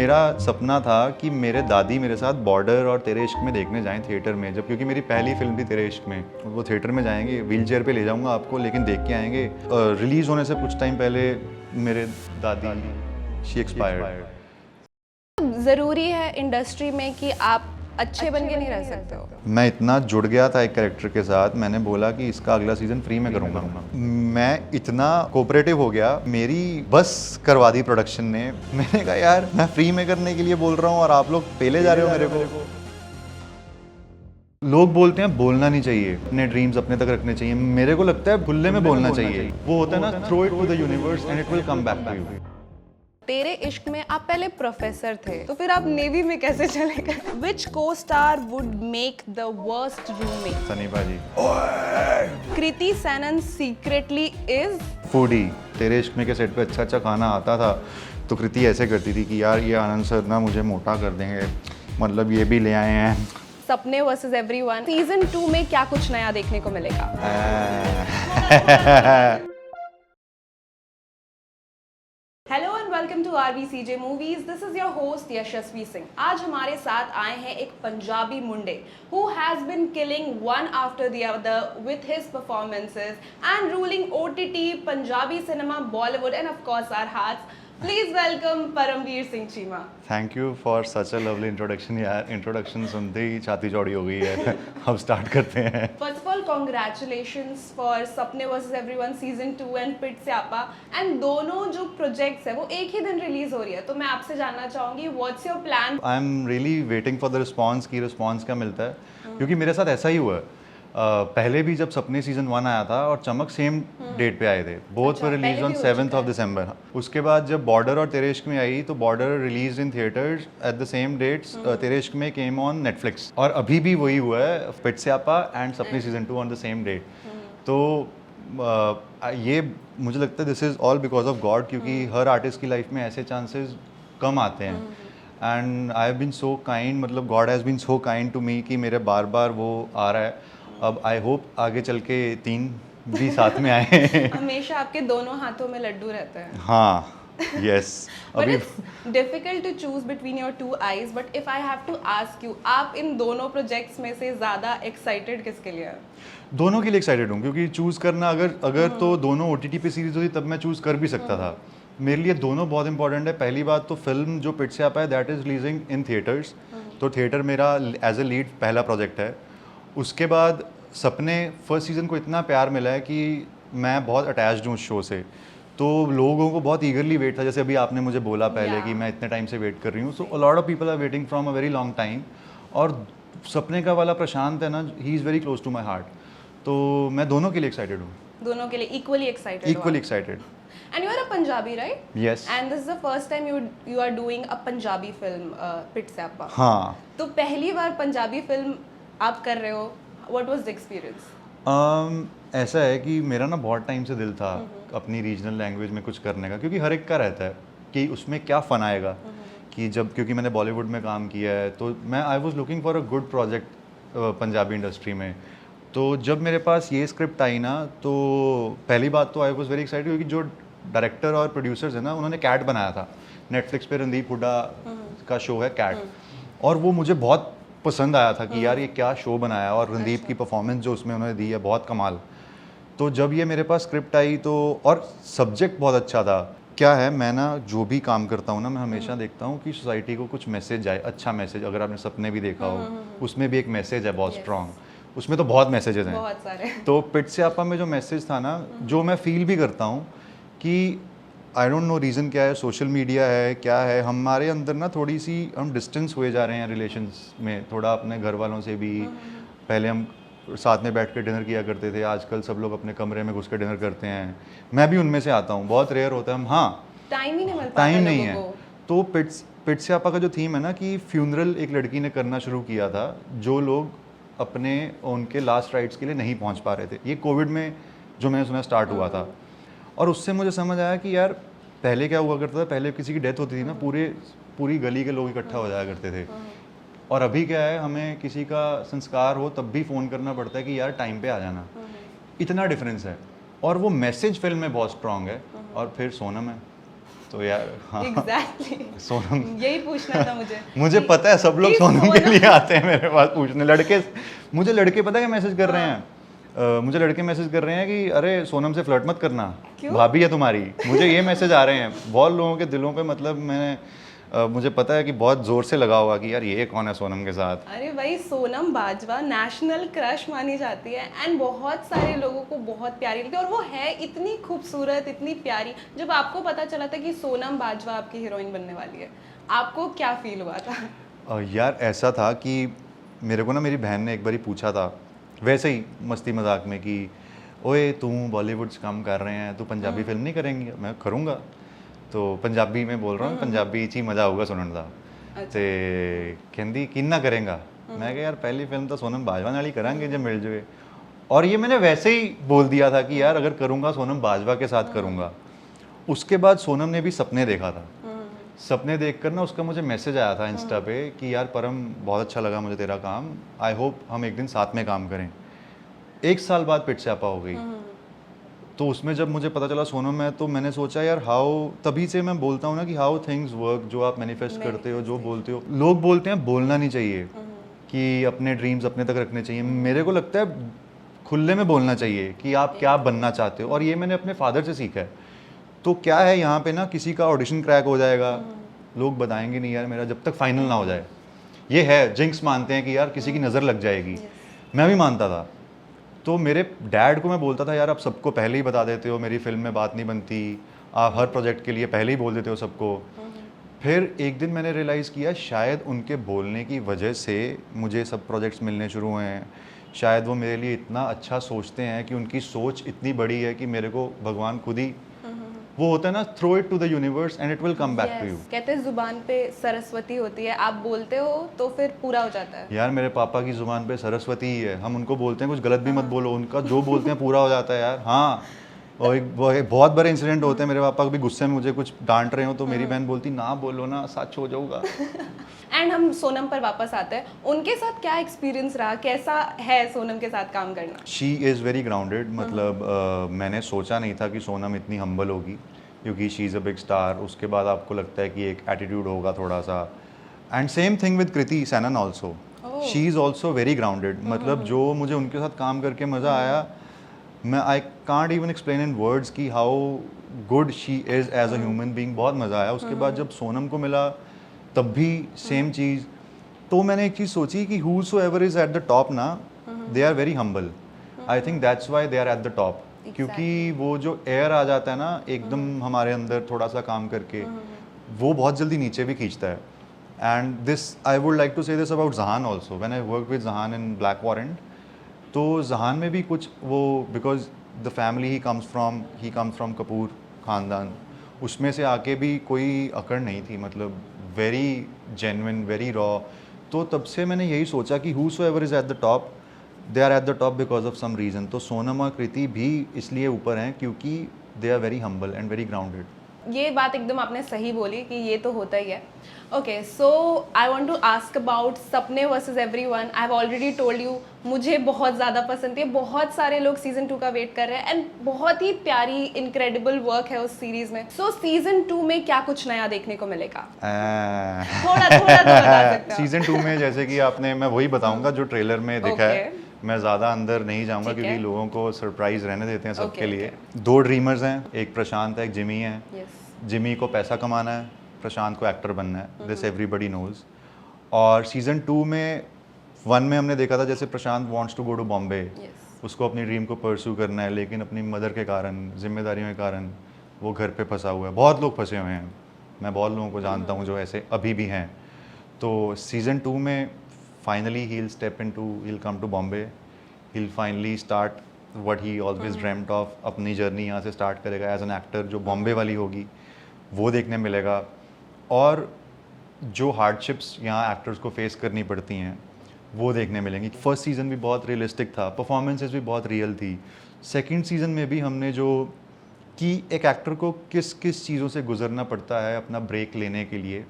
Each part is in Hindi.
मेरा सपना था कि मेरे दादी मेरे साथ बॉर्डर और तेरे इश्क में देखने जाएं थिएटर में, जब क्योंकि मेरी पहली फिल्म थी तेरे इश्क में। वो थिएटर में जाएंगे, व्हील चेयर पे ले जाऊंगा आपको, लेकिन देख के आएंगे। रिलीज़ होने से कुछ टाइम पहले मेरे दादी शी एक्सपायर्ड। ज़रूरी है इंडस्ट्री में कि आप अच्छे बन के नहीं रह सकते हो। मैं इतना जुड़ गया था एक कैरेक्टर के साथ, मैंने बोला कि इसका अगला सीजन फ्री में करूंगा। मैं इतना कोऑपरेटिव हो गया, मेरी बस करवा दी प्रोडक्शन ने। मैंने कहा यार मैं फ्री में करने के लिए बोल रहा हूँ और आप लोग पेले जा रहे हो मेरे को। लोग बोलते हैं बोलना नहीं चाहिए, अपने ड्रीम्स अपने तक रखने चाहिए। मेरे को लगता है खुले में बोलना चाहिए। वो होता है ना, throw it to the universe and it will come back to you. Tere Ishk में आप पहले प्रोफेसर थे, तो फिर आप नेवी में कैसे चले गए? विच को star would make the worst roommate? Sunny भाजी। Kriti Sanon secretly is foodie. तेरे इश्क में के सेट पे अच्छा अच्छा खाना आता था तो कृति ऐसे करती थी कि यार ये आनंद सर ना मुझे मोटा कर देंगे, मतलब ये भी ले आए हैं। सपने वर्सेस एवरीवन सीजन 2 में क्या कुछ नया देखने को मिलेगा? Hello and welcome to RVCJ movies. This is your host Yashasvi Singh. आज हमारे साथ आए हैं एक पंजाबी मुंडे who has been killing one after the other with his performances and ruling OTT, Punjabi cinema, Bollywood and of course our hearts. Please welcome Paramvir Singh Cheema. Thank you for such a lovely introduction. यार इंट्रोडक्शन सुनते ही छाती चौड़ी हो गई है। अब स्टार्ट करते हैं। First of all congratulations for सपने versus everyone season 2 and pit Siyapa. And दोनों जो प्रोजेक्ट्स है वो एक ही दिन रिलीज हो रही है, तो मैं आपसे जानना चाहूंगी what's your plan? I am really waiting for the response की रिस्पॉन्स क्या मिलता है, क्योंकि मेरे साथ ऐसा ही हुआ है। पहले भी जब सपने सीजन 1 आया था और चमक सेम डेट पे आए थे, both were release on 7th of December. उसके बाद जब बॉर्डर और तेरे इश्क में आई तो Border release in theatres at the same dates. Tere Ishk में केम ऑन नेटफ्लिक्स, और अभी भी वही हुआ है, पिट Siyapa and Sapne season 2 on the same date. तो ये मुझे लगता है this is all because of God, क्योंकि हर आर्टिस्ट की लाइफ में ऐसे चांसेस कम आते हैं। And I have been so kind, मतलब god has been so kind to me कि मेरे बार बार वो आ रहा है। अब आई होप आगे चल के 3 भी साथ में आए। हमेशा आपके दोनों हाथों में लड्डू रहते हैं। हाँ, यस। अभी difficult to choose between your two eyes, but if I have to ask you, आप इन दोनों प्रोजेक्ट्स में से ज्यादा एक्साइटेड किसके लिए हैं? दोनों के लिए एक्साइटेड हूँ, क्योंकि चूज़ करना अगर तो दोनों OTT पे सीरीज होती तब मैं चूज़ कर भी सकता था। मेरे लिए दोनों बहुत इंपॉर्टेंट है। पहली बात तो फिल्म जो पिट स्यापा है that is releasing in theatres, तो थिएटर मेरा एज ए लीड पहला प्रोजेक्ट है। उसके बाद सपने फर्स्ट सीज़न को इतना प्यार मिला है कि मैं बहुत अटैच्ड हूँ उस शो से, तो लोगों को बहुत ईगरली वेट था। जैसे अभी आपने मुझे बोला पहले कि मैं इतने टाइम से वेट कर रही हूँ, so a lot of people are waiting from a very long time. और सपने का वाला प्रशांत है ना, he is very close to my heart, तो मैं दोनों के लिए एक्साइटेड हूँ। दोनों के लिए equally excited? Equally excited. And you are a Punjabi, right? Yes. And this is the first time you are doing a Punjabi film, Pit Siyapa. हाँ। तो पहली बार पंजाबी फिल्म आप कर रहे हो, what was the experience? ऐसा है कि मेरा ना बहुत टाइम से दिल था अपनी रीजनल लैंग्वेज में कुछ करने का, क्योंकि हर एक का रहता है कि उसमें क्या फ़न आएगा। कि जब क्योंकि मैंने बॉलीवुड में काम किया है तो मैं I was looking for a good project Punjabi industry में। तो जब मेरे पास ये स्क्रिप्ट आई ना, तो पहली बात तो आई वॉज वेरी एक्साइटेड, क्योंकि जो डायरेक्टर और प्रोड्यूसर्स हैं ना, उन्होंने कैट बनाया था। नेटफ्लिक्स पे रणदीप हुड्डा का शो है कैट, और वो मुझे बहुत पसंद आया था कि यार ये क्या शो बनाया, और रणदीप की परफॉर्मेंस जो उसमें उन्होंने दी है बहुत कमाल। तो जब ये मेरे पास स्क्रिप्ट आई तो, और सब्जेक्ट बहुत अच्छा था। क्या है, मैं ना जो भी काम करता हूँ ना, मैं हमेशा देखता हूँ कि सोसाइटी को कुछ मैसेज जाए, अच्छा मैसेज। अगर आपने सपने भी देखा हो, उसमें भी एक मैसेज है बहुत स्ट्रॉन्ग, उसमें तो बहुत मैसेजेस हैं, बहुत सारे। तो पिट स्यापा में जो मैसेज था ना, जो मैं फील भी करता हूँ कि आई डोंट नो रीज़न क्या है, सोशल मीडिया है क्या है, हमारे अंदर ना थोड़ी सी हम डिस्टेंस हुए जा रहे हैं रिलेशंस में, थोड़ा अपने घर वालों से भी। पहले हम साथ में बैठ के डिनर किया करते थे, आजकल सब लोग अपने कमरे में घुस के डिनर करते हैं। मैं भी उनमें से आता हूँ, बहुत रेयर होता है हम, हाँ टाइम ही नहीं मिल पाता, टाइम नहीं है। तो पिट स्यापा का जो थीम है ना, कि फ्यूनरल एक लड़की ने करना शुरू किया था, जो लोग अपने उनके लास्ट राइट्स के लिए नहीं पहुँच पा रहे थे। ये कोविड में जो मैंने सुना स्टार्ट हुआ था, और उससे मुझे समझ आया कि यार पहले क्या हुआ करता था, पहले किसी की डेथ होती थी ना, पूरी गली के लोग इकट्ठा हो जाया करते थे। और अभी क्या है, हमें किसी का संस्कार हो तब भी फ़ोन करना पड़ता है कि यार टाइम पे आ जाना। इतना डिफरेंस है, और वो मैसेज फिल्म में बहुत स्ट्रांग है। और फिर सोनम है, तो यार हाँ एग्जैक्टली सोनम यही पूछना था मुझे मुझे कि- पता है सब लोग कि सोनम के सोनम- लिए आते हैं मेरे पास पूछने लड़के मुझे लड़के पता है क्या मैसेज कर रहे हैं मुझे लड़के मैसेज कर रहे हैं कि अरे सोनम से फ्लर्ट मत करना क्यों? भाभी है तुम्हारी मुझे ये मैसेज आ रहे हैं बहुत लोगों के दिलों पे मतलब मैंने मुझे पता है कि बहुत ज़ोर से लगा होगा कि यार ये कौन है सोनम के साथ अरे भाई सोनम बाजवा नेशनल क्रश मानी जाती है एंड बहुत सारे लोगों को बहुत प्यारी लगती है और वो है इतनी खूबसूरत इतनी प्यारी। जब आपको पता चला था कि सोनम बाजवा आपकी हीरोइन बनने वाली है आपको क्या फील हुआ था? यार ऐसा था कि मेरे को ना मेरी बहन ने एक बार पूछा था वैसे ही मस्ती मजाक में कि ओए तू बॉलीवुड से काम कर रहे हैं तू पंजाबी फिल्म नहीं करेंगी मैं करूँगा तो पंजाबी में बोल रहा हूँ पंजाबी च ही मज़ा आऊगा सुनने का ਤੇ ਕਹਿੰਦੀ ਕਿੰਨਾ करेगा मैं कहा यार पहली फिल्म तो सोनम बाजवा नाल ही करांगे जब मिल जाए और ये मैंने वैसे ही बोल दिया था कि यार अगर करूँगा सोनम बाजवा के साथ करूँगा। उसके बाद सोनम ने भी सपने देखा था सपने देखकर ना उसका मुझे मैसेज आया था इंस्टा पे कि यार परम बहुत अच्छा लगा मुझे तेरा काम आई होप हम एक दिन साथ में काम करें। 1 साल बाद पिट स्यापा हो गई तो उसमें जब मुझे पता चला सोनम है तो मैंने सोचा यार हाउ तभी से मैं बोलता हूँ ना कि हाउ थिंग्स वर्क जो आप मैनिफेस्ट करते हो जो बोलते हो लोग बोलते हैं बोलना नहीं चाहिए कि अपने ड्रीम्स अपने तक रखने चाहिए मेरे को लगता है खुले में बोलना चाहिए कि आप क्या बनना चाहते हो और ये मैंने अपने फादर से सीखा है। तो क्या है यहाँ पे ना किसी का ऑडिशन क्रैक हो जाएगा लोग बताएंगे नहीं यार मेरा जब तक फाइनल ना हो जाए ये है जिंक्स मानते हैं कि यार किसी की नज़र लग जाएगी मैं भी मानता था। तो मेरे डैड को मैं बोलता था यार आप सबको पहले ही बता देते हो मेरी फिल्म में बात नहीं बनती आप हर प्रोजेक्ट के लिए पहले ही बोल देते हो सबको। फिर एक दिन मैंने रियलाइज़ किया शायद उनके बोलने की वजह से मुझे सब प्रोजेक्ट्स मिलने शुरू हुए हैं शायद वो मेरे लिए इतना अच्छा सोचते हैं कि उनकी सोच इतनी बड़ी है कि मेरे को भगवान खुद ही वो होता है ना throw it to the universe and it will come back to you. कहते हैं जुबान पे सरस्वती होती है आप बोलते हो तो फिर पूरा हो जाता है। यार मेरे पापा की जुबान पे सरस्वती ही है हम उनको बोलते हैं कुछ गलत भी मत बोलो उनका जो बोलते हैं पूरा हो जाता है यार। हाँ और एक बहुत बड़े इंसिडेंट होते हैं मेरे पापा कभी गुस्से में मुझे कुछ डांट रहे हो तो मेरी बहन बोलती ना बोलो ना सच हो जाऊंगा। एंड हम सोनम पर वापस आते हैं उनके साथ क्या एक्सपीरियंस रहा कैसा है सोनम के साथ काम करना? शी इज़ वेरी ग्राउंडेड मतलब मैंने सोचा नहीं था कि सोनम इतनी हम्बल होगी क्योंकि she is a big star. उसके बाद आपको लगता है कि एक एटीट्यूड होगा थोड़ा सा and same thing with Kriti Sanon also she is also very grounded मतलब जो मुझे उनके साथ काम करके मज़ा आया मैं I can't even explain in words कि how good she is as a human being बहुत मज़ा आया। उसके बाद जब सोनम को मिला तब भी सेम चीज़। तो मैंने एक चीज़ सोची कि who so ever is at the top ना they are very humble I think that's why they are at the top क्योंकि वो जो एयर आ जाता है ना एकदम हमारे अंदर थोड़ा सा काम करके वो बहुत जल्दी नीचे भी खींचता है। And this I would like to say this about Jahan also when I work with Jahan in black warrant तो जहान में भी कुछ वो because the family he comes from Kapoor ख़ानदान उसमें से आके भी कोई अकड़ नहीं थी मतलब वेरी जेन्युइन वेरी रॉ। तो तब से मैंने यही सोचा कि who so ever is at the top they are at the top because of some reason. तो सोनम और कृति भी इसलिए ऊपर हैं क्योंकि they are very humble and very grounded. ये बात एकदम आपने सही बोली कि ये तो होता ही है। Okay so I want to ask about Sapne versus everyone. I have already told you मुझे बहुत ज़्यादा पसंद है बहुत सारे लोग सीजन 2 का वेट कर रहे हैं एंड बहुत ही प्यारी इनक्रेडिबल वर्क है उस सीरीज में। सो सीजन 2 में क्या कुछ नया देखने को मिलेगा? थोड़ा थोड़ा तो बता सकते हो। सीजन 2 में जैसे कि आपने मैं वही बताऊंगा जो ट्रेलर में दिखा है मैं ज़्यादा अंदर नहीं जाऊंगा क्योंकि लोगों को सरप्राइज रहने देते हैं सबके लिए। 2 ड्रीमर्स हैं एक प्रशांत है एक जिमी है। जिमी को पैसा कमाना है प्रशांत को एक्टर बनना है दिस एवरीबडी नोज। और सीज़न 2 में 1 में हमने देखा था जैसे Prashant wants to go to Bombay उसको अपनी ड्रीम को परस्यू करना है लेकिन अपनी मदर के कारण जिम्मेदारियों के कारण वो घर पे फंसा हुआ है। बहुत लोग फंसे हुए हैं मैं बहुत लोगों को जानता हूँ जो ऐसे अभी भी हैं। तो सीज़न 2 में finally he'll come to Bombay, he'll finally start what he always dreamt of अपनी जर्नी यहाँ से स्टार्ट करेगा एज एन एक्टर जो बॉम्बे वाली होगी वो देखने मिलेगा। और जो हार्डशिप्स यहाँ एक्टर्स को फेस करनी पड़ती हैं वो देखने मिलेंगी। फर्स्ट सीज़न भी बहुत रियलिस्टिक था परफॉर्मेंसेस भी बहुत रियल थी। सेकंड सीज़न में भी हमने जो कि एक एक्टर को किस किस चीज़ों से गुजरना पड़ता है अपना ब्रेक लेने के लिए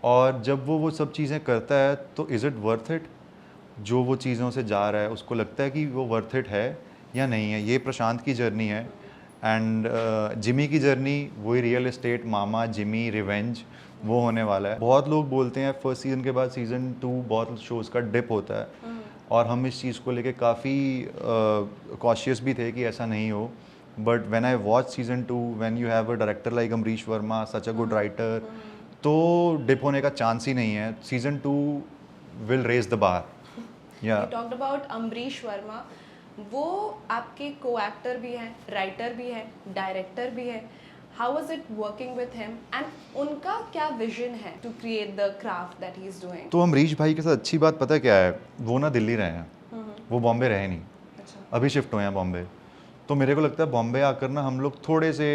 और जब वो सब चीज़ें करता है तो इज़ इट वर्थ इट जो वो चीज़ों से जा रहा है उसको लगता है कि वो वर्थ इट है या नहीं है। ये प्रशांत की जर्नी है एंड जिमी की जर्नी वही रियल एस्टेट, मामा, जिमी, रिवेंज, वो होने वाला है। बहुत लोग बोलते हैं फर्स्ट सीज़न के बाद सीज़न 2 बहुत शोज़ का डिप होता है, और हम इस चीज़ को लेके काफ़ी कॉशियस भी थे कि ऐसा नहीं हो। But when I watch season 2, when you have a director like Amrish Varma, such a good writer, तो डिप होने का चांस ही नहीं है। Season 2 will raise the bar. या You talked about Ambarish Verma, वो आपके को एक्टर भी हैं, राइटर भी हैं, डायरेक्टर भी हैं। How was it working with him and उनका क्या विजन है to create the craft that he is doing? तो अमरीश भाई के साथ अच्छी बात पता है क्या है, वो ना दिल्ली रहे हैं, वो बॉम्बे रहे नहीं, अच्छा। अभी शिफ्ट हुए हैं बॉम्बे। तो मेरे को लगता है बॉम्बे आकर ना हम लोग थोड़े से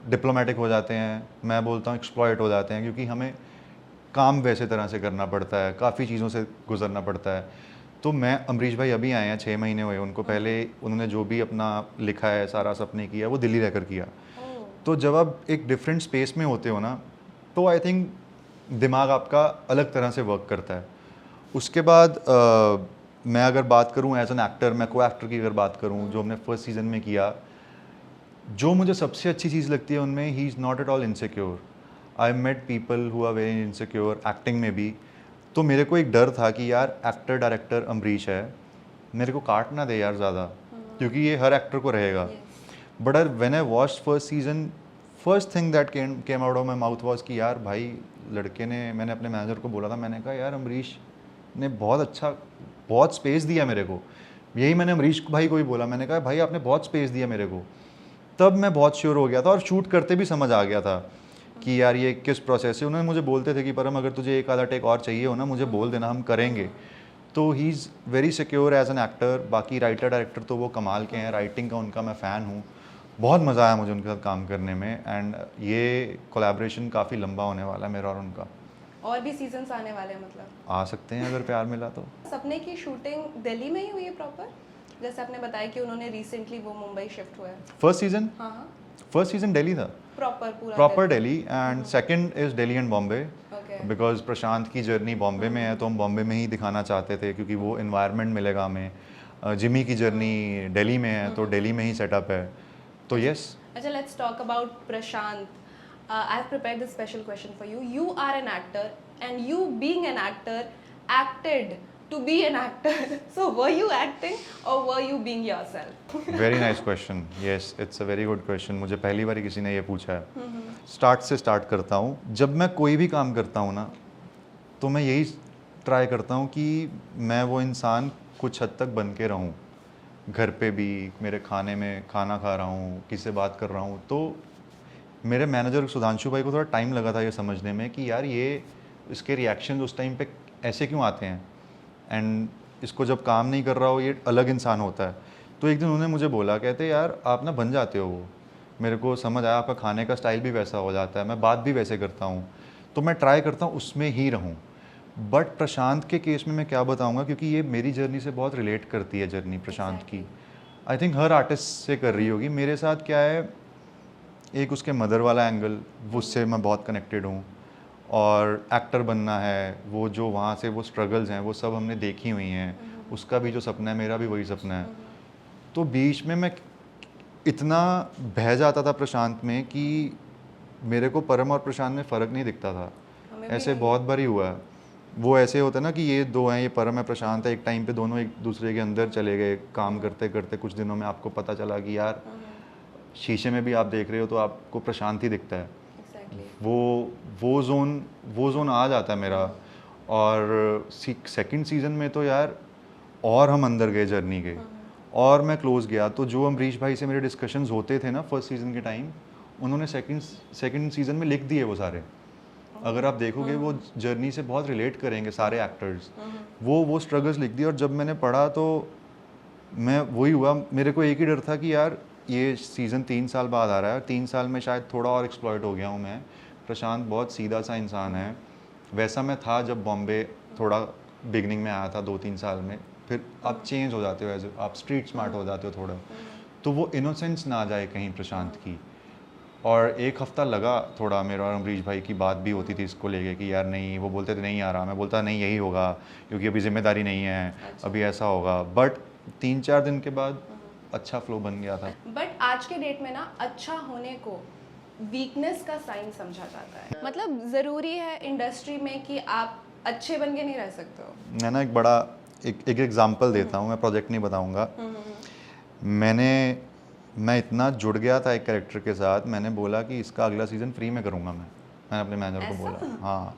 डिप्लोमेटिक हो जाते हैं, मैं बोलता हूँ एक्सप्लॉयट हो जाते हैं, क्योंकि हमें काम वैसे तरह से करना पड़ता है, काफ़ी चीज़ों से गुजरना पड़ता है। तो मैं अमरीश भाई अभी आए हैं, 6 महीने हुए उनको, पहले उन्होंने जो भी अपना लिखा है सारा सपने किया वो दिल्ली रहकर किया। तो जब आप एक डिफरेंट स्पेस में होते हो ना, तो आई थिंक दिमाग आपका अलग तरह से वर्क करता है। उसके बाद मैं अगर बात करूं एज एन एक्टर, मैं को एक्टर की अगर बात करूं जो हमने फर्स्ट सीज़न में किया, जो मुझे सबसे अच्छी चीज़ लगती है उनमें, he is not at all insecure. I met people who are very insecure, acting में भी। तो मेरे को एक डर था कि यार एक्टर डायरेक्टर अमरीश है, मेरे को काट ना दे यार ज़्यादा, क्योंकि ये हर एक्टर को रहेगा। But when I watched first season, first thing that came out of my mouth was कि यार भाई लड़के ने, मैंने अपने मैनेजर को बोला था, मैंने कहा यार अमरीश ने बहुत अच्छा, बहुत स्पेस दिया मेरे को। यही मैंने अमरीश भाई को भी बोला, मैंने कहा भाई आपने बहुत स्पेस दिया मेरे को। तब मैं बहुत श्योर हो गया था, और शूट करते भी समझ आ गया था कि यार ये किस प्रोसेस है। उन्होंने मुझे बोलते थे कि परम अगर तुझे एक आधा टेक और चाहिए हो ना, मुझे बोल देना, हम करेंगे। तो he is very secure as an actor. बाकी राइटर डायरेक्टर तो वो कमाल के हैं, राइटिंग का उनका मैं फ़ैन हूँ, बहुत मज़ा आया मुझे उनके साथ काम करने में। एंड ये कोलैबोरेशन काफ़ी लंबा होने वाला है मेरा और उनका। और भी सीजन्स आने वाले हैं मतलब? आ सकते हैं अगर प्यार मिला तो। सपने की शूटिंग दिल्ली में ही हुई है प्रॉपर? जैसे आपने बताया कि उन्होंने रिसेंटली वो मुंबई शिफ्ट हुआ है। फर्स्ट सीजन, हाँ हाँ, फर्स्ट सीजन दिल्ली था, proper proper Delhi. And second is Delhi and Bombay, okay. Because Prashant की जर्नी बॉम्बे में है, तो हम बॉम्बे में ही दिखाना चाहते थे, क्योंकि वो इन्वायरमेंट मिलेगा हमें। जिमी की जर्नी दिल्ली में है, तो दिल्ली में ही सेटअप है। तो यस। अच्छा, let's talk about Prashant. I've prepared this special question for you. You are an actor, and you being an actor, acted to be an actor. So were you acting or were you being yourself? Very nice question, yes it's a very good question. मुझे पहली बार किसी ने ये पूछा है। स्टार्ट से स्टार्ट करता हूँ। जब मैं कोई भी काम करता हूँ ना, तो मैं यही ट्राई करता हूँ कि मैं वो इंसान कुछ हद तक बन के रहूँ। घर पे भी, मेरे खाने में खाना खा रहा हूँ, किसी से बात कर रहा हूँ। तो मेरे मैनेजर सुधांशु भाई को थोड़ा टाइम लगा था ये समझने में कि यार ये इसके रिएक्शन उस टाइम पे ऐसे क्यों आते हैं, एंड इसको जब काम नहीं कर रहा हो ये अलग इंसान होता है। तो एक दिन उन्होंने मुझे बोला, कहते यार आप ना बन जाते हो वो। मेरे को समझ आया आपका खाने का स्टाइल भी वैसा हो जाता है, मैं बात भी वैसे करता हूँ, तो मैं ट्राई करता हूँ उसमें ही रहूँ। बट प्रशांत के केस में मैं क्या बताऊँगा, क्योंकि ये मेरी जर्नी से बहुत रिलेट करती है जर्नी प्रशांत की। आई थिंक हर आर्टिस्ट से कर रही होगी। मेरे साथ क्या है, एक उसके मदर वाला एंगल, उससे मैं बहुत कनेक्टेड हूँ, और एक्टर बनना है, वो जो वहाँ से वो स्ट्रगल्स हैं वो सब हमने देखी हुई हैं। उसका भी जो सपना है, मेरा भी वही सपना है। तो बीच में मैं इतना बह जाता था प्रशांत में कि मेरे को परम और प्रशांत में फ़र्क नहीं दिखता था। हमें भी ऐसे नहीं। बहुत बार ही हुआ है। वो ऐसे होता है ना कि ये दो हैं, ये परम है प्रशांत है, एक टाइम पे दोनों एक दूसरे के अंदर चले गए। काम करते करते कुछ दिनों में आपको पता चला कि यार शीशे में भी आप देख रहे हो तो आपको प्रशांत ही दिखता है। Exactly. वो जोन आ जाता है मेरा। और सेकंड सीज़न में तो यार और हम अंदर गए जर्नी के, और मैं क्लोज गया। तो जो अमरीश भाई से मेरे डिस्कशंस होते थे ना फर्स्ट सीज़न के टाइम, उन्होंने सेकंड सीज़न में लिख दिए वो सारे। अगर आप देखोगे वो जर्नी से बहुत रिलेट करेंगे सारे एक्टर्स। वो स्ट्रगल्स लिख दिए, और जब मैंने पढ़ा तो मैं वही हुआ, मेरे को एक ही डर था कि यार ये सीज़न 3 साल बाद आ रहा है, 3 साल में शायद थोड़ा और एक्सप्लॉइट हो गया हूँ मैं। प्रशांत बहुत सीधा सा इंसान है, वैसा मैं था जब बॉम्बे थोड़ा बिगनिंग में आया था 2-3 साल में। फिर आप चेंज हो जाते हो, एज आप स्ट्रीट स्मार्ट हो जाते हो थोड़ा, तो वो इनोसेंस ना आ जाए कहीं प्रशांत की। और एक हफ़्ता लगा थोड़ा, मेरा और अमरीश भाई की बात भी होती थी इसको लेके कि यार नहीं, वो बोलते थे नहीं आ रहा, मैं बोलता नहीं यही होगा क्योंकि अभी जिम्मेदारी नहीं है, अभी ऐसा होगा। बट 3-4 दिन के बाद अच्छा फ्लो बन गया था। बट आज के डेट में ना अच्छा होने को वीकनेस का साइन समझा जाता है। मतलब ज़रूरी है इंडस्ट्री में कि आप अच्छे बन के नहीं रह सकते हो। मैं ना एक एग्जांपल देता हूँ, मैं प्रोजेक्ट नहीं बताऊँगा। मैं इतना जुड़ गया था एक कैरेक्टर के साथ, मैंने बोला कि इसका अगला सीज़न फ्री में करूँगा मैंने अपने मैनेजर को ऐसा? बोला। हाँ,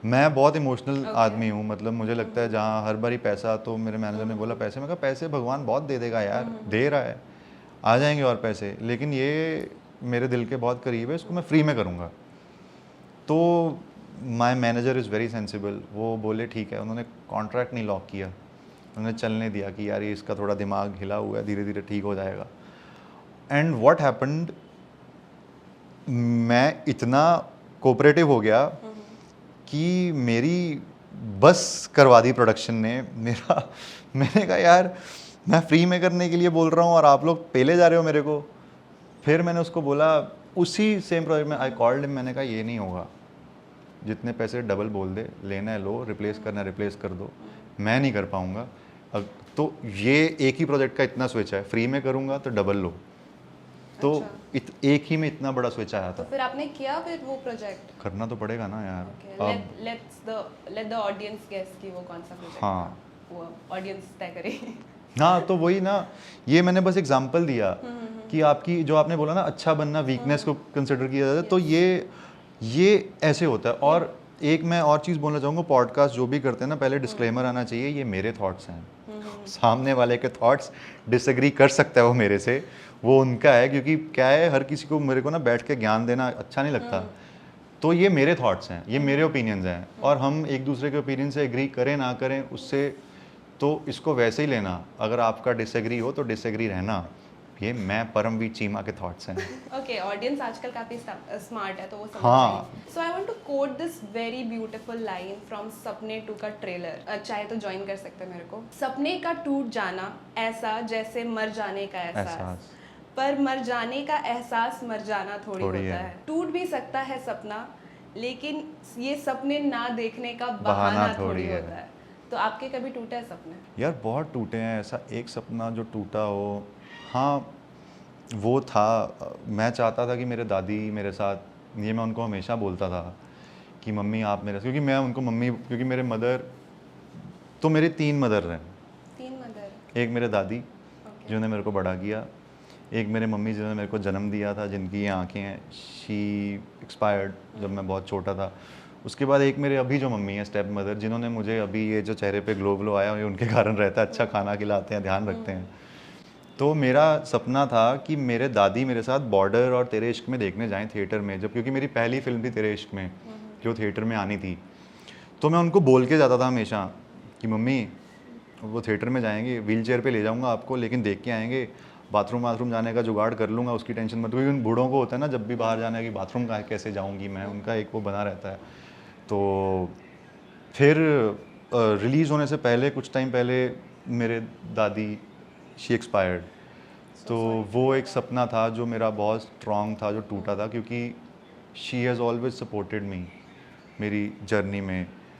मैं बहुत इमोशनल Okay. आदमी हूँ, मतलब मुझे लगता है जहाँ हर बारी पैसा, तो मेरे मैनेजर ने बोला पैसे, मैं कहा पैसे भगवान बहुत दे देगा यार, दे रहा है, आ जाएंगे और पैसे, लेकिन ये मेरे दिल के बहुत करीब है, इसको मैं फ्री में करूँगा। तो my manager is very sensible, वो बोले ठीक है, उन्होंने कॉन्ट्रैक्ट नहीं लॉक किया, उन्होंने चलने दिया कि यार ये इसका थोड़ा दिमाग हिला हुआ है, धीरे धीरे ठीक हो जाएगा। एंड व्हाट हैपेंड, मैं इतना कोऑपरेटिव हो गया कि मेरी बस करवा दी प्रोडक्शन ने मेरा। मैंने कहा यार मैं फ्री में करने के लिए बोल रहा हूँ और आप लोग पेले जा रहे हो मेरे को। फिर मैंने उसको बोला, उसी सेम प्रोजेक्ट में आई कॉल्ड हिम, मैंने कहा ये नहीं होगा, जितने पैसे डबल बोल दे, लेना है लो, रिप्लेस करना है रिप्लेस कर दो, मैं नहीं कर पाऊँगा। अब तो ये एक ही प्रोजेक्ट का इतना स्विच है, फ्री में करूँगा तो डबल लो। तो अच्छा। एक ही में इतना बड़ा स्विच आया तो था। फिर आपने किया फिर वो प्रोजेक्ट? करना तो पड़ेगा ना यार। अब लेट द ऑडियंस गेस कि वो कौन सा प्रोजेक्ट हाँ। था। वो ऑडियंस तय करे। हाँ, तो वही ना, ये मैंने बस एग्जांपल दिया कि आपकी जो आपने बोला ना अच्छा बनना वीकनेस को कंसिडर किया जाता है, तो ये ऐसे होता है। और एक मैं और चीज़ बोलना चाहूँगा, पॉडकास्ट जो भी करते हैं ना, पहले डिस्क्लेमर आना चाहिए, ये मेरे थॉट्स हैं, सामने वाले के थॉट्स डिसएग्री कर सकता है वो मेरे से, वो उनका है, क्योंकि क्या है, हर किसी को मेरे को ना बैठ के ज्ञान देना अच्छा नहीं लगता। तो ये मेरे थॉट्स हैं, ये मेरे ओपिनियंस हैं, और हम एक दूसरे के ओपिनियन से एग्री करें ना करें उससे, तो इसको वैसे ही लेना। अगर आपका डिसएग्री हो तो डिसएग्री रहना। ये मैं परमवीर चीमा के थॉट्स हैं। ओके, ऑडियंस आजकल काफी स्मार्ट है तो वो समझ हाँ। जाएगी। So I want to quote this very beautiful line from Sapne 2 का ट्रेलर। चाहे तो ज्वाइन कर सकते हैं मेरे को। सपने का टूट जाना ऐसा जैसे मर जाने का एहसास, पर मर जाने का एहसास मर जाना थोड़ी होता है। टूट भी सकता है सपना, लेकिन ये सपने ना देखने का बहाना थोड़ी होता है। तो आपके कभी टूटे हैं सपने? यार बहुत टूटे हैं, ऐसा एक सपना जो टूटा हो, हाँ वो था, मैं चाहता था कि मेरे दादी मेरे साथ, ये मैं उनको हमेशा बोलता था कि मम्मी आप मेरे, क्योंकि मैं उनको मम्मी, क्योंकि मेरे मदर, तो मेरे 3 मदर हैं। 3 मदर? एक मेरे दादी जिन्होंने मेरे को बड़ा किया, एक मेरे मम्मी जिन्होंने मेरे को जन्म दिया था, जिनकी ये आँखें हैं, शी एक्सपायर्ड जब मैं बहुत छोटा था। उसके बाद एक मेरे अभी जो मम्मी है, स्टेप मदर, जिन्होंने मुझे अभी ये जो चेहरे पे ग्लो आया, ये उनके कारण रहता है, अच्छा खाना खिलाते हैं, ध्यान रखते हैं। तो मेरा सपना था कि मेरे दादी मेरे साथ बॉर्डर और तेरे इश्क में देखने जाएं थिएटर में, जब क्योंकि मेरी पहली फिल्म थी तेरे इश्क में जो थिएटर में आनी थी। तो मैं उनको बोल के जाता था हमेशा कि मम्मी वो थिएटर में जाएंगे, व्हील चेयर पर ले जाऊँगा आपको, लेकिन देख के आएँगे, बाथरूम जाने का जुगाड़ कर लूँगा, उसकी टेंशन मत, क्योंकि उन बूढ़ों को होता है ना, जब भी बाहर जाना है कि बाथरूम का कैसे जाऊँगी मैं, उनका एक वो बना रहता है। तो फिर रिलीज़ होने से पहले, कुछ टाइम पहले, मेरे दादी शी एक्सपायर्ड। तो वो एक सपना था जो मेरा बहुत स्ट्रॉन्ग था, जो टूटा था, क्योंकि she has always supported me मेरी जर्नी में।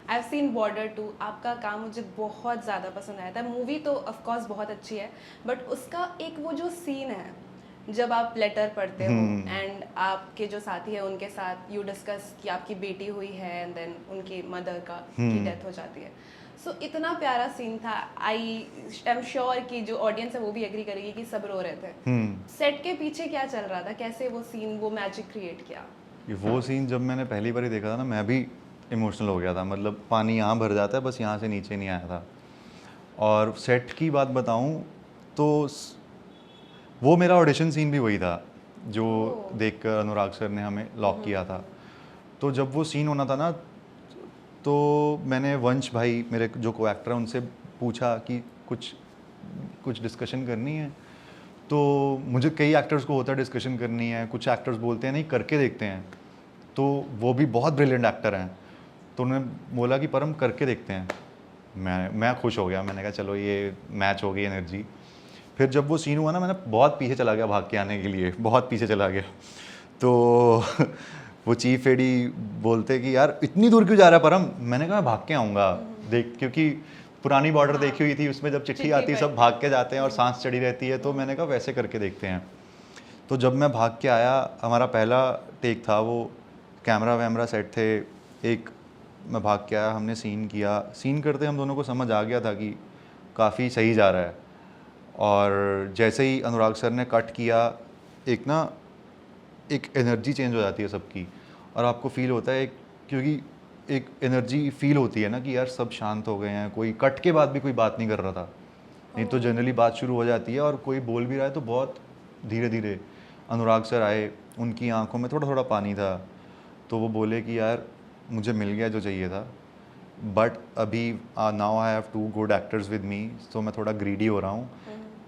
आई हैव सीन बॉर्डर 2, आपका काम मुझे बहुत ज़्यादा पसंद आया था। मूवी तो ऑफ कोर्स बहुत अच्छी है, बट उसका एक वो जो सीन है जब आप लेटर पढ़ते हो एंड आपके जो साथी है उनके साथ यू डिस्कस कि आपकी बेटी हुई है एंड देन उनकी मदर की डेथ हो जाती है। सो इतना प्यारा सीन था। आई एम श्योर कि जो ऑडियंस है वो भी एग्री करेगी कि सब रो रहे थे। सेट के पीछे क्या चल रहा था, कैसे वो सीन, वो मैजिक क्रिएट किया? वो सीन जब मैंने पहली बार देखा था ना, मैं भी इमोशनल हो गया था, मतलब पानी यहाँ भर जाता है, बस यहाँ से नीचे नहीं आया था। और सेट की बात बताऊँ तो वो मेरा ऑडिशन सीन भी वही था जो देखकर अनुराग सर ने हमें लॉक किया था। तो जब वो सीन होना था ना, तो मैंने वंश भाई मेरे जो को एक्टर है उनसे पूछा कि कुछ डिस्कशन करनी है। तो मुझे कई एक्टर्स को होता है डिस्कशन करनी है, कुछ एक्टर्स बोलते हैं नहीं करके देखते हैं, तो वो भी बहुत ब्रिलियंट एक्टर हैं, तो उन्होंने बोला कि परम करके देखते हैं। मैं खुश हो गया, मैंने कहा चलो ये मैच हो गई एनर्जी। फिर जब वो सीन हुआ ना, मैंने बहुत पीछे चला गया भाग के आने के लिए, बहुत पीछे चला गया। तो वो चीफ एडी बोलते कि यार इतनी दूर क्यों जा रहा है परम, मैंने कहा मैं भाग के आऊँगा देख, क्योंकि पुरानी बॉर्डर देखी हुई थी, उसमें जब चिट्ठी चिट्ठी आती है सब पर। भाग के जाते हैं और सांस चढ़ी रहती है, तो मैंने कहा वैसे करके देखते हैं। तो जब मैं भाग के आया, हमारा पहला टेक था, वो कैमरा वैमरा सेट थे, एक मैं भाग के आया, हमने सीन किया। सीन करते हम दोनों को समझ आ गया था कि काफ़ी सही जा रहा है। और जैसे ही अनुराग सर ने कट किया, एक एनर्जी चेंज हो जाती है सबकी, और आपको फील होता है क्योंकि एक एनर्जी फील होती है ना कि यार सब शांत हो गए हैं, कोई कट के बाद भी कोई बात नहीं कर रहा था। नहीं तो जनरली बात शुरू हो जाती है और कोई बोल भी रहा है तो बहुत धीरे धीरे। अनुराग सर आए, उनकी आंखों में थोड़ा थोड़ा पानी था, तो वो बोले कि यार मुझे मिल गया जो चाहिए था, बट अभी now I have 2 good actors with me, तो मैं थोड़ा ग्रीडी हो रहा हूँ,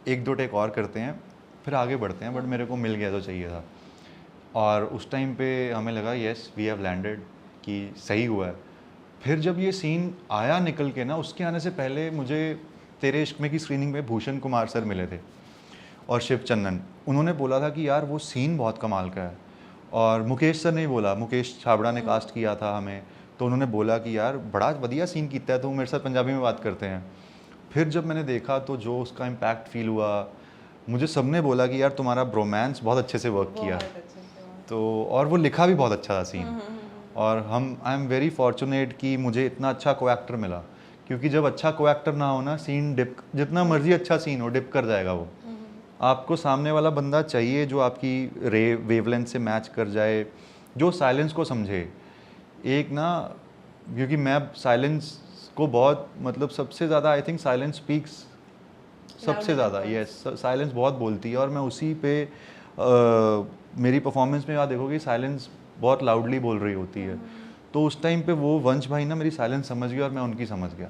1-2 टेक और करते हैं फिर आगे बढ़ते हैं, बट मेरे को मिल गया जो चाहिए था। और उस टाइम पे हमें लगा येस वी हैव लैंडेड, कि सही हुआ है। फिर जब ये सीन आया निकल के ना, उसके आने से पहले मुझे तेरे इश्क में की स्क्रीनिंग में भूषण कुमार सर मिले थे और शिव चंदन। उन्होंने बोला था कि यार वो सीन बहुत कमाल का है, और मुकेश सर ने ही बोला, मुकेश छाबड़ा ने कास्ट किया था हमें, तो उन्होंने बोला कि यार बड़ा बढ़िया सीन किया है, तो मेरे साथ पंजाबी में बात करते हैं। फिर जब मैंने देखा तो जो उसका इम्पैक्ट फील हुआ, मुझे सबने बोला कि यार तुम्हारा ब्रोमांस बहुत अच्छे से वर्क किया, बहुत अच्छे से। तो और वो लिखा भी बहुत अच्छा था सीन। और आई एम वेरी फॉर्चुनेट कि मुझे इतना अच्छा को एक्टर मिला, क्योंकि जब अच्छा को एक्टर ना हो ना, सीन डिप, जितना मर्जी अच्छा सीन हो डिप कर जाएगा वो। आपको सामने वाला बंदा चाहिए जो आपकी वेवलेंथ से मैच कर जाए, जो साइलेंस को समझे। एक ना, क्योंकि मैं साइलेंस को बहुत, मतलब सबसे ज़्यादा आई थिंक साइलेंस स्पीक्स सबसे ज़्यादा, यस साइलेंस बहुत बोलती है, और मैं उसी पे मेरी परफॉर्मेंस में आप देखोगे साइलेंस बहुत लाउडली बोल रही होती है। तो उस टाइम पे वो वंश भाई ना मेरी साइलेंस समझ गया और मैं उनकी समझ गया,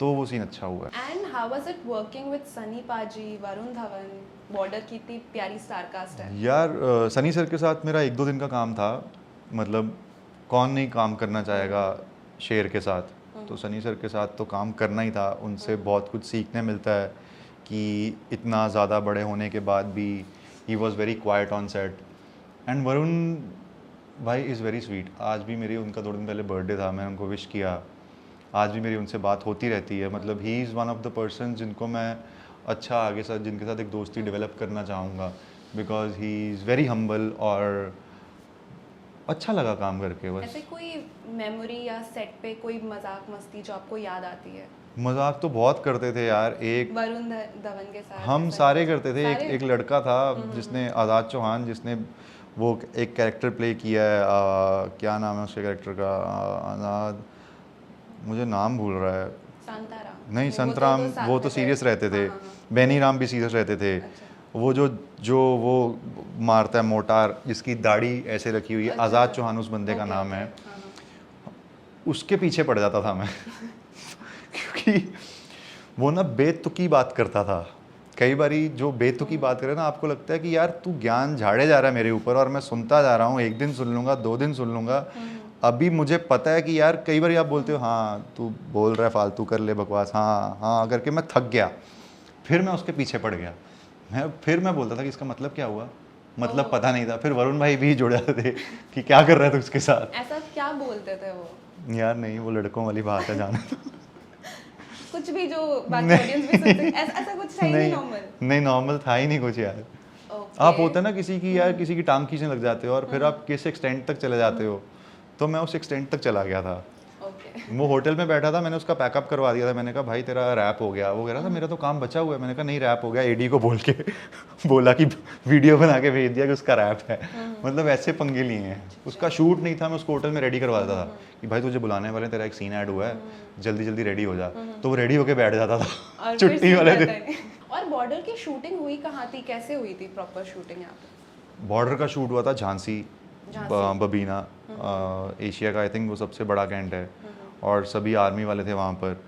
तो वो सीन अच्छा हुआ है। And how was it working with Sunny पाजी, वरुण धवन? बॉर्डर की इतनी प्यारी स्टार कास्ट है। यार सनी सर के साथ मेरा 1-2 दिन का काम था, मतलब कौन नहीं काम करना चाहेगा शेर के साथ, तो सनी सर के साथ तो काम करना ही था। उनसे बहुत कुछ सीखने मिलता है कि इतना ज़्यादा बड़े होने के बाद भी he was very quite on set. And Varun भाई इज़ वेरी स्वीट। आज भी मेरी, उनका 2 दिन पहले बर्थडे था, मैं उनको विश किया, आज भी मेरी उनसे बात होती रहती है। मतलब he is one of the person जिनको मैं अच्छा आगे साथ, जिनके साथ एक दोस्ती डेवलप करना चाहूँगा, because he is very humble, और अच्छा लगा काम करके। बस ऐसे कोई मेमोरी या सेट पे कोई मजाक मस्ती जो आपको याद आती है? मजाक तो बहुत करते थे यार। एक वरुण धवन के साथ हम ऐसा सारे कुछ? करते थे। सारे? एक लड़का था जिसने, आज़ाद चौहान, जिसने वो एक कैरेक्टर प्ले किया है, क्या नाम है उसके कैरेक्टर का, आज़ाद, मुझे नाम भूल रहा है। शांताराम? नहीं, वो संतराम साथ वो में तो थे। सीरियस रहते थे, हाँ। बेनी राम भी सीरियस रहते थे। अच्छा। वो जो वो मारता है मोटार, जिसकी दाढ़ी ऐसे रखी हुई है, अच्छा। आज़ाद चौहान उस बंदे का ओके, नाम ओके। है। हाँ, हाँ। उसके पीछे पड़ जाता था मैं क्योंकि वो ना बेतुकी बात करता था। कई बारी जो बेतुकी बात करे ना, आपको लगता है कि यार तू ज्ञान झाड़े जा रहा है मेरे ऊपर, और मैं सुनता जा रहा हूँ, 1 दिन सुन लूँगा, 2 दिन सुन लूँगा। अभी मुझे पता है कि यार कई बार आप बोलते हो हाँ तू बोल रहा है फालतू, कर ले बकवास, हाँ हाँ करके मैं थक गया। फिर मैं उसके पीछे पड़ गया। फिर मैं बोलता था कि इसका मतलब क्या हुआ, मतलब पता नहीं था। फिर वरुण भाई भी जुड़ जाते थे कि क्या कर रहा है तू उसके साथ। ऐसा क्या बोलते थे वो? यार नहीं, वो लड़कों वाली बात है, जाना कुछ भी जो बाकी ऑडियंस भी सुन सके, ऐसा कुछ था ही नहीं नॉर्मल? नहीं, नॉर्मल था ही नहीं कुछ यार। आप होता है ना किसी की, यार किसी की टांग खींचने लग जाते हो और फिर आप किस एक्सटेंट तक चले जाते हो, तो मैं उस एक्सटेंट तक चला गया था। ओके। वो होटल में बैठा था, मैंने उसका पैकअप करवा दिया था। मैंने कहा भाई तेरा रैप हो गया। वो कह रहा था मेरा तो काम बचा हुआ है। मैंने कहा नहीं, रैप हो गया। एडी को बोल के बोला कि वीडियो बना के भेज दिया कि उसका रैप है। मतलब ऐसे पंगे लिए हैं। उसका शूट नहीं था, मैं उसको होटल में रेडी करवा देता था कि भाई तुझे बुलाने वाले, तेरा एक सीन ऐड हुआ है, जल्दी जल्दी रेडी हो जा। तो वो रेडी होके बैठ जाता था और फिर छुट्टी सीन वाले रहता दिन। है। और बॉर्डर की शूटिंग हुई कहाँ थी, कैसे हुई थी प्रॉपर शूटिंग यहाँ पे? बॉर्डर का शूट हुआ था झांसी, बबीना, एशिया का आई थिंक वो सबसे बड़ा कैंट है, और सभी आर्मी वाले थे वहाँ पर।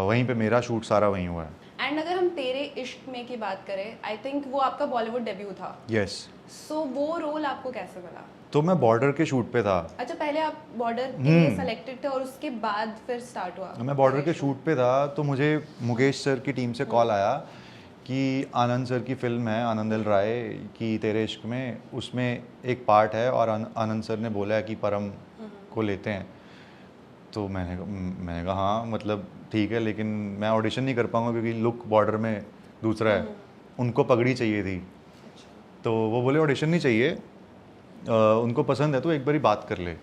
वहीं पे मेरा शूट सारा वहीं हुआ है। एंड अगर हम तेरे इश्क में की बात करें, आई थिंक वो आपका बॉलीवुड डेब्यू था। यस। सो वो रोल आपको कैसे मिला? तो मैं बॉर्डर के शूट पे था। अच्छा, पहले आप बॉर्डर के लिए सेलेक्टेड थे और उसके बाद फिर स्टार्ट हुआ? मैं बॉर्डर के शूट पे था, तो मुझे मुकेश सर की टीम से कॉल आया कि आनंद सर की फिल्म है, आनंद एल राय की तेरे इश्क में, उसमें एक पार्ट है और आनंद सर ने बोला है कि परम को लेते हैं। तो मैंने कहा हाँ मतलब ठीक है, लेकिन मैं ऑडिशन नहीं कर पाऊँगा क्योंकि लुक बॉर्डर में दूसरा है, उनको पगड़ी चाहिए थी। तो वो बोले ऑडिशन नहीं चाहिए, उनको पसंद है तो एक बारी बात कर ले।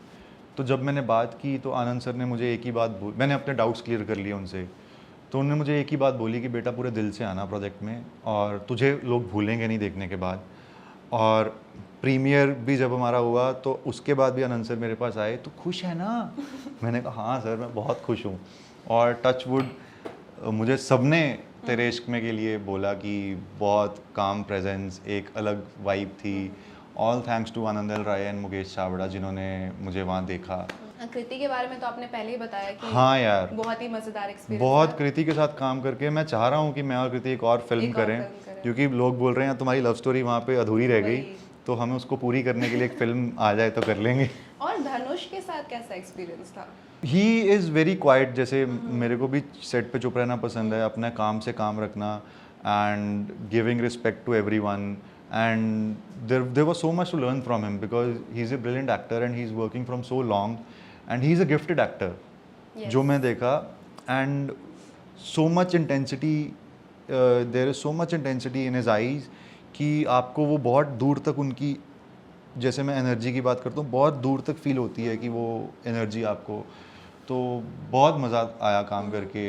तो जब मैंने बात की तो आनंद सर ने मुझे एक ही बात मैंने अपने डाउट्स क्लियर कर लिए उनसे। तो उन्होंने मुझे एक ही बात बोली कि बेटा पूरे दिल से आना प्रोजेक्ट में, और तुझे लोग भूलेंगे नहीं देखने के बाद। और प्रीमियर भी जब हमारा हुआ तो उसके बाद भी आनंद सर मेरे पास आए, तो खुश है ना? मैंने कहा हाँ सर मैं बहुत खुश हूँ। और टच वुड मुझे सबने तेरे इश्क में के लिए बोला कि बहुत काम प्रेजेंस, एक अलग वाइब थी। All thanks to Anand L Rai and Mukesh Chavda जिन्होंने मुझे वहाँ देखा। कृति के बारे में तो आपने पहले ही बताया कि हाँ यार, बहुत ही मजेदार एक्सपीरियंस बहुत कृति के साथ काम करके मैं चाह रहा हूँ कि मैं और कृति एक और फिल्म करें, क्योंकि लोग बोल रहे हैं तुम्हारी लव स्टोरी वहाँ पे अधूरी रह गई, तो हमें उसको पूरी करने के लिए एक फिल्म आ जाए तो कर लेंगे। और धनुष के साथ कैसा एक्सपीरियंस था? ही इज़ वेरी क्वाइट। जैसे मेरे को भी सेट पे चुप रहना पसंद है, अपने काम से काम रखना and giving respect to everyone, and there was so much to learn from him because he is a brilliant actor and he is working from so long and he is a gifted actor जो मैं देखा। And so much intensity, there is so much intensity in his eyes कि आपको वो बहुत दूर तक उनकी, जैसे मैं एनर्जी की बात करता हूँ, बहुत दूर तक फील होती है कि वो एनर्जी आपको। तो बहुत मज़ा आया काम करके।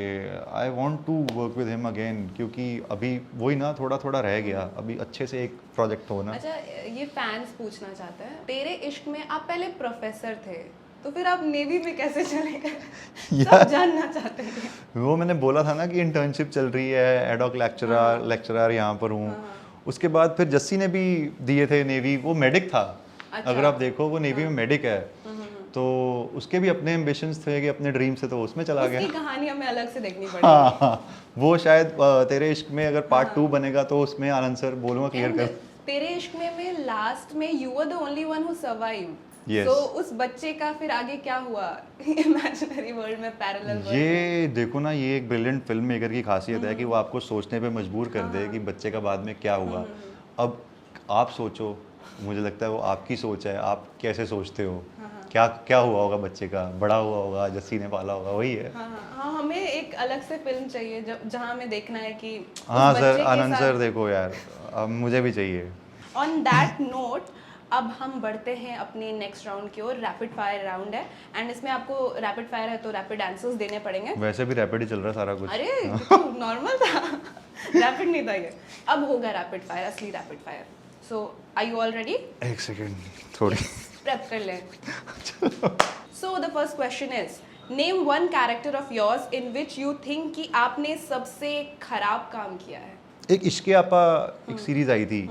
I want to work with him again, क्योंकि अभी वही ना थोड़ा थोड़ा रह गया, अभी अच्छे से एक प्रोजेक्ट हो ना। अच्छा, ये फैंस पूछना चाहते हैं, तेरे इश्क में आप पहले प्रोफेसर थे, तो फिर आप नेवी में कैसे चले गए? सब जानना चाहते हैं। वो मैंने बोला था ना कि इंटर्नशिप चल रही है, एडॉक लेक्चरर यहाँ पर हूँ। उसके बाद फिर जस्सी ने भी दिए थे नेवी, वो मेडिक था। अच्छा। अगर आप देखो वो नेवी में मेडिक है, तो उसके भी अपने एम्बिशंस थे कि अपने ड्रीम से, तो उसमें चला गया। उसकी कहानी हमें अलग से देखनी पड़ेगी। हाँ, वो शायद तेरे इश्क में अगर पार्ट 2 बनेगा तो उसमें आनंद सर बोलूँगा क्लियर कर। तेरे इश्क में लास्ट में you were the only one who survive. Yes. तो उस बच्चे का फिर आगे क्या हुआ इमेजिनरी वर्ल्ड में, पैरेलल वर्ल्ड? ये देखो ना, ये एक ब्रिलियंट फिल्म मेकर की खासियत है कि वो आपको सोचने पे मजबूर कर दे कि बच्चे का बाद में क्या हुआ। अब आप सोचो, मुझे लगता है वो आपकी सोच है, आप कैसे सोचते हो, क्या क्या हुआ होगा बच्चे का, बड़ा हुआ होगा, जस्सी ने पाला होगा, वही है। हाँ, हमें एक अलग से फिल्म चाहिए जहाँ हमें देखना है कि हाँ सर, आनंद सर देखो यार, अब मुझे भी चाहिए। ऑन दैट नोट अब हम बढ़ते हैं अपने नेक्स्ट राउंड की ओर। रैपिड फायर राउंड है एंड इसमें आपको रैपिड फायर है तो रैपिड आंसर्स देने पड़ेंगे। वैसे भी रैपिड ही चल रहा है सारा कुछ। अरे तो नॉर्मल था, रैपिड नहीं था ये। अब होगा रैपिड फायर, असली rapid fire. So are you all ready? एक सेकंड, थोड़ी प्रेप कर लें। So the first question is, name one character of yours in which you think कि आपने सबसे खराब काम किया है। एक इश्के आपा एक सीरीज आई थी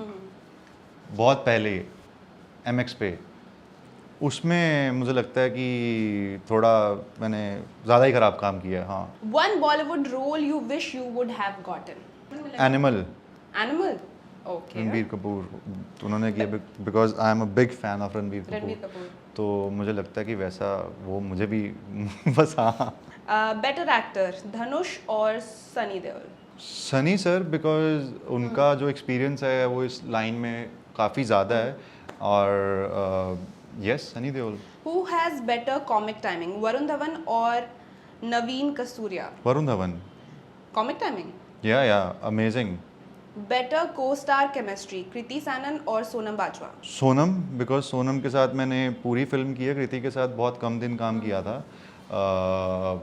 बहुत पहले MX पे, उसमें मुझे लगता है कि थोड़ा मैंने ज़्यादा ही ख़राब काम किया है। हाँ। One Bollywood role you wish you would have gotten. Animal. Animal, okay. Ranbir Kapoor, तो उन्होंने किया because I am a big fan of Ranbir Kapoor, तो मुझे लगता है कि वैसा वो मुझे भी बस। हाँ। बेटर एक्टर धनुष और सनी देओल? सनी सर, बिकॉज उनका जो एक्सपीरियंस है वो इस लाइन में काफ़ी ज़्यादा है, और yes Sunny Deol. Who has better comic timing, Varun Dhawan और नवीन कस्तूरिया? वरुण धवन। Comic timing? या amazing. Better co star chemistry, Kriti Sanon और सोनम बाजवा? सोनम, बिकॉज सोनम के साथ मैंने पूरी फिल्म की है, कृति के साथ बहुत कम दिन काम किया था,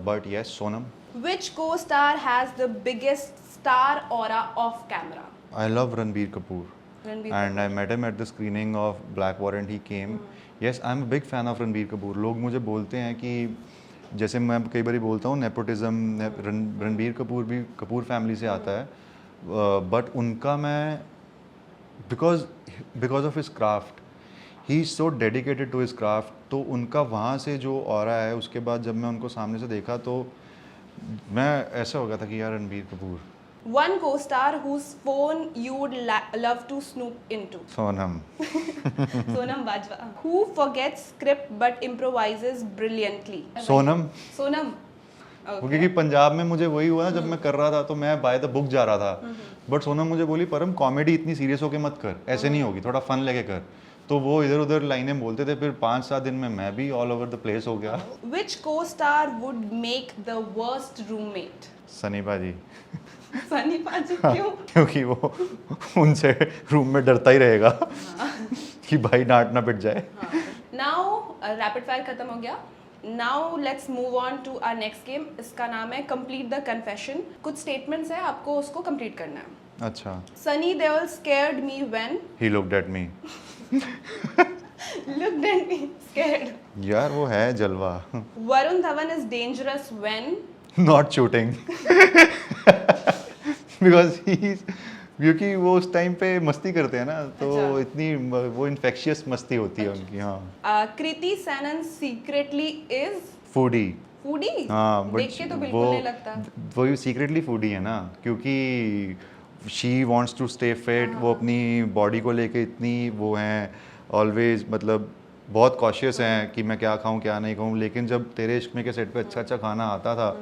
बट यस सोनम। विच को star has the biggest star aura of camera? I love Ranbir Kapoor and I met him at the screening of Black Warrant. He came. Yes, I'm a big fan of Ranbir Kapoor. लोग मुझे बोलते हैं कि जैसे मैं कई बार बोलता हूँ नेपोटिज्म, रणबीर कपूर भी कपूर फैमिली से आता है, बट उनका मैं because of his craft, he is so dedicated to his craft, तो उनका वहाँ से जो ऑरा है, उसके बाद जब मैं उनको सामने से देखा तो मैं ऐसा हो गया था कि यार Ranbir Kapoor. One co-star whose phone you would love to snoop into? Sonam. Sonam Bajwa. Who forgets script but improvises brilliantly? Sonam. Sonam, क्योंकि पंजाब में मुझे वही हुआ ना, जब मैं कर रहा था तो मैं बाय द बुक जा रहा था, बट सोनम मुझे बोली परम कॉमेडी इतनी सीरियस होके मत कर, ऐसे नहीं होगी, थोड़ा फन लेके कर। तो वो इधर उधर लाइनें बोलते थे, फिर 5-7 दिन में मैं भी ऑल ओवर द प्लेस हो गया। Which co-star would make the worst roommate? Sunny भाजी। सनी पाजी क्यों? क्योंकि वो उनसे रूम में डरता ही रहेगा कि भाई डांट ना पिट जाए। Now rapid fire खत्म हो गया. Now let's move on to our next game. इसका नाम है Complete the Confession. कुछ statements है, आपको उसको complete करना है. अच्छा। Sunny Deol scared me when He looked at me. looked at me scared. यार वो है जलवा। Varun Dhawan is dangerous when Not shooting. Because he's क्योंकि वो उस टाइम पे मस्ती करते हैं ना, तो अच्छा। इतनी वो इन्फेक्शियस मस्ती होती है उनकी। हाँ। Kriti Sanon secretly is foodie. foodie. हाँ, देख के तो बिल्कुल नहीं लगता. वो सीक्रेटली फूडी है ना, क्योंकि she wants to stay fit. वो अपनी बॉडी को लेके इतनी वो हैं, ऑलवेज मतलब बहुत कॉशियस हैं कि मैं क्या खाऊं क्या नहीं खाऊं। लेकिन जब तेरे इश्क में के सेट पे अच्छा अच्छा खाना आता था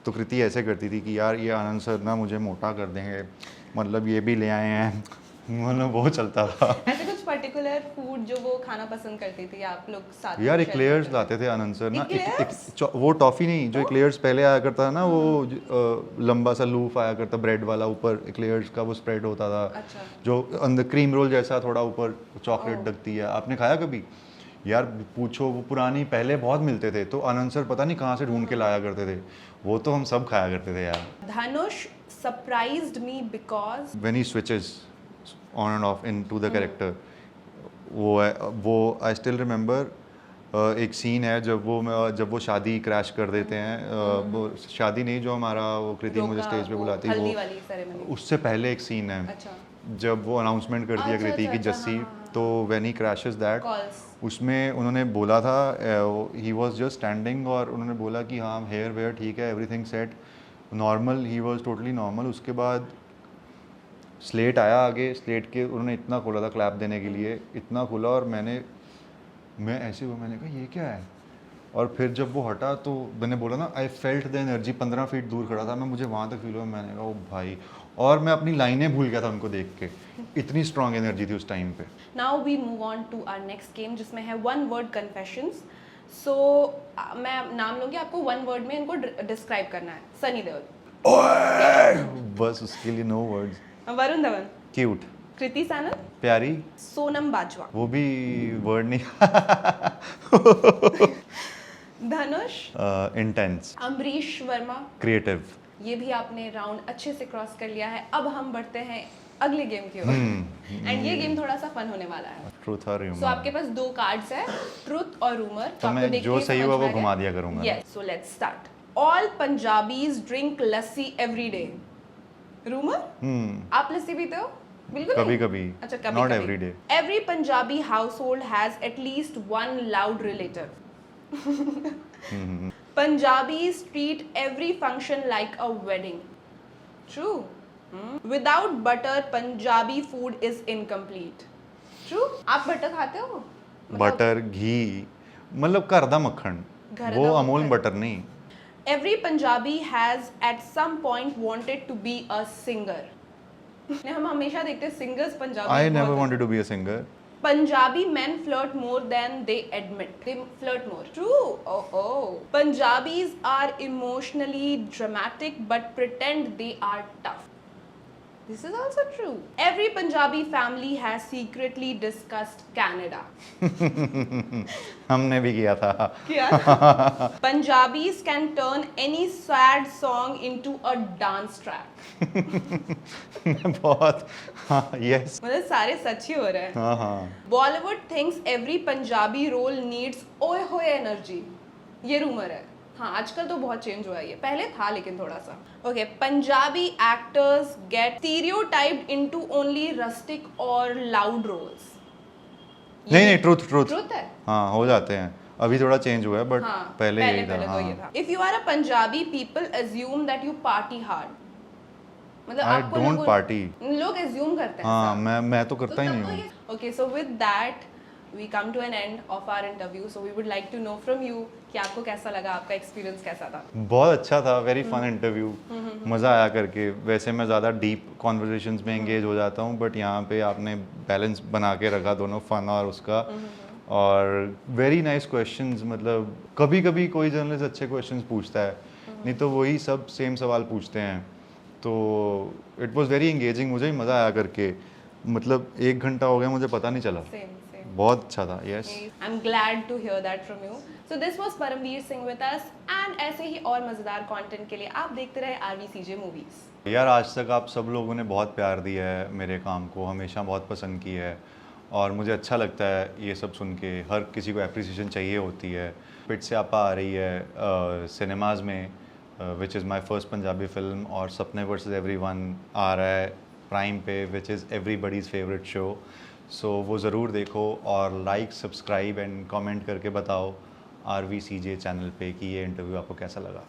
तो कृति ऐसे करती थी कि यार ये आनंद सर ना मुझे मोटा कर देंगे, मतलब ये भी ले आए हैं। मतलब बहुत चलता था। ऐसे कुछ पर्टिकुलर फूड जो वो खाना पसंद करती थी, आप लोग साथ में यार share एक्लेयर्स करते लाते थे आनंद सर ना। Eclairs? वो टॉफ़ी नहीं, जो एक्लेयर्स पहले आया करता था ना, वो लंबा सा लूफ आया करता ब्रेड वाला, ऊपर एक्लेयर्स का वो स्प्रेड होता था। अच्छा. जो अंदर क्रीम रोल जैसा थोड़ा ऊपर चॉकलेट ओह. लगती है। आपने खाया कभी? यार पूछो, वो पुरानी पहले बहुत मिलते थे, तो आनंद सर पता नहीं कहाँ से ढूंढ के लाया करते थे। वो तो हम सब खाया करते थे यार। हैं. Dhanush surprised me because When he switches on and off into the character, वो आई स्टिल रिमेंबर एक सीन है जब वो शादी क्रैश कर देते हैं। वो शादी नहीं, जो हमारा वो कृति मुझे स्टेज पे बुलाती है, हल्दी वो वाली सेरेमनी. उससे पहले एक सीन है अच्छा. जब वो अनाउंसमेंट करती है अच्छा, कृति अच्छा, की अच्छा, जस्सी। हाँ, हाँ, तो when he crashes that, Calls. उसमें उन्होंने बोला था, ही वाज जस्ट स्टैंडिंग, और उन्होंने बोला कि हाँ हेयर वेयर ठीक है, everything set normal, he was totally normal. उसके बाद स्लेट आया आगे, स्लेट के उन्होंने इतना खोला था क्लैप देने के लिए, इतना खोला, और मैं ऐसे हुआ, मैंने कहा ये क्या है। और फिर जब वो हटा तो मैंने बोला ना, I felt the energy. 15 feet दूर खड़ा था मैं, मुझे वहाँ तक फील हुआ। मैंने कहा ओ भाई, और मैं अपनी लाइनें भूल गया था उनको देख के, इतनी स्ट्रांग एनर्जी थी उस टाइम पे। Now we move on to our next game जिसमें है one word confessions. So मैं नाम लूँगी, आपको one word में इनको describe करना है. सनी देओल. बस उसके लिए no words. Varun Dhawan. Cute. Kriti Sanon. प्यारी। सोनम बाजवा. वो भी वर्ड नहीं। धनुष. इंटेंस। अमरीश वर्मा. क्रिएटिव। ये भी आपने राउंड अच्छे से क्रॉस कर लिया है. अब हम बढ़ते हैं अगले गेम की ओर. एंड ये गेम थोड़ा सा फन होने वाला है. ट्रूथ और सो ह्यूमर। आपके पास 2 कार्ड्स है, ट्रुथ और रूमर. तो मैं जो सही हुआ वो घुमा दिया करूंगा। Yes, so let's start. All Punjabis drink lassi every day. Rumour. आप लस्सी पीते हो? बिल्कुल कभी नहीं? कभी। अच्छा, कभी नॉट कभी. Every day. Every Punjabi household has at least one loud relative. Punjabis treat every function like a wedding. True. Without butter, Punjabi food is incomplete. True. आप बटर खाते हो? बटर, घी, मतलब घर दा मक्खन, घर वो दा अमूल मक्खन. बटर नहीं। Every Punjabi has at some point wanted to be a singer. हम हमेशा देखते हैं singers Punjabi. I never wanted to be a singer. Punjabi men flirt more than they admit. They flirt more. True. Oh. Punjabis are emotionally dramatic but pretend they are tough. This is also true. Every Punjabi family has secretly discussed Canada. हमने भी किया था। क्या? Punjabis can turn any sad song into a dance track. बहुत। हाँ, यस। मतलब सारे सच ही हो रहे हैं. हाँ हाँ। Bollywood thinks every Punjabi role needs ओए होए एनर्जी. ये रूमर है. हाँ, आजकल तो बहुत चेंज हुआ है ये. पहले था लेकिन थोड़ा सा. Okay, Punjabi actors get stereotyped into only rustic और लाउड रोल्स. नहीं, ट्रूथ। ट्रूथ है. हाँ, हो जाते हैं. अभी थोड़ा चेंज हुआ है, बट हाँ, पहले यही था। तो हाँ। ये था. If you are a Punjabi, people assume that you party hard. मतलब I आपको don't party. लोग assume करते हैं. हाँ, ऐसा. मैं तो करता ही नहीं हूँ। Okay, so with that, we come to an end of our interview. So we would like to know from you कि आपको कैसा लगा, आपका एक्सपीरियंस कैसा था? बहुत अच्छा था, वेरी फन इंटरव्यू, मज़ा आया करके। वैसे मैं ज़्यादा डीप कॉन्वर्जेशंस में एंगेज हो जाता हूँ, बट यहाँ पे आपने बैलेंस बना के रखा दोनों फन और उसका। और वेरी नाइस क्वेश्चंस, मतलब कभी कभी कोई जर्नलिस्ट अच्छे क्वेश्चंस पूछता है, नहीं तो वही सब सेम सवाल पूछते हैं। तो इट वाज वेरी एंगेजिंग, मुझे ही मज़ा आया करके। मतलब 1 घंटा हो गया मुझे पता नहीं चला। Same, same. बहुत अच्छा था। Yes, I'm glad to hear that from you. So this was Paramveer Singh with us, and ऐसे ही और मज़ेदार कंटेंट के लिए आप देखते रहे RVCJ मूवीज़। यार आज तक आप सब लोगों ने बहुत प्यार दिया है मेरे काम को, हमेशा बहुत पसंद की है, और मुझे अच्छा लगता है ये सब सुन के। हर किसी को एप्रिसिएशन चाहिए होती है। पिट से आपा आ रही है सिनेमाज में, which is my first Punjabi film, और सपने वर्सेस एवरीवन आ रहा है प्राइम पे, which is everybody's favourite show. सो वो ज़रूर देखो, और लाइक, सब्सक्राइब एंड कमेंट करके बताओ RVCJ चैनल पे कि ये इंटरव्यू आपको कैसा लगा।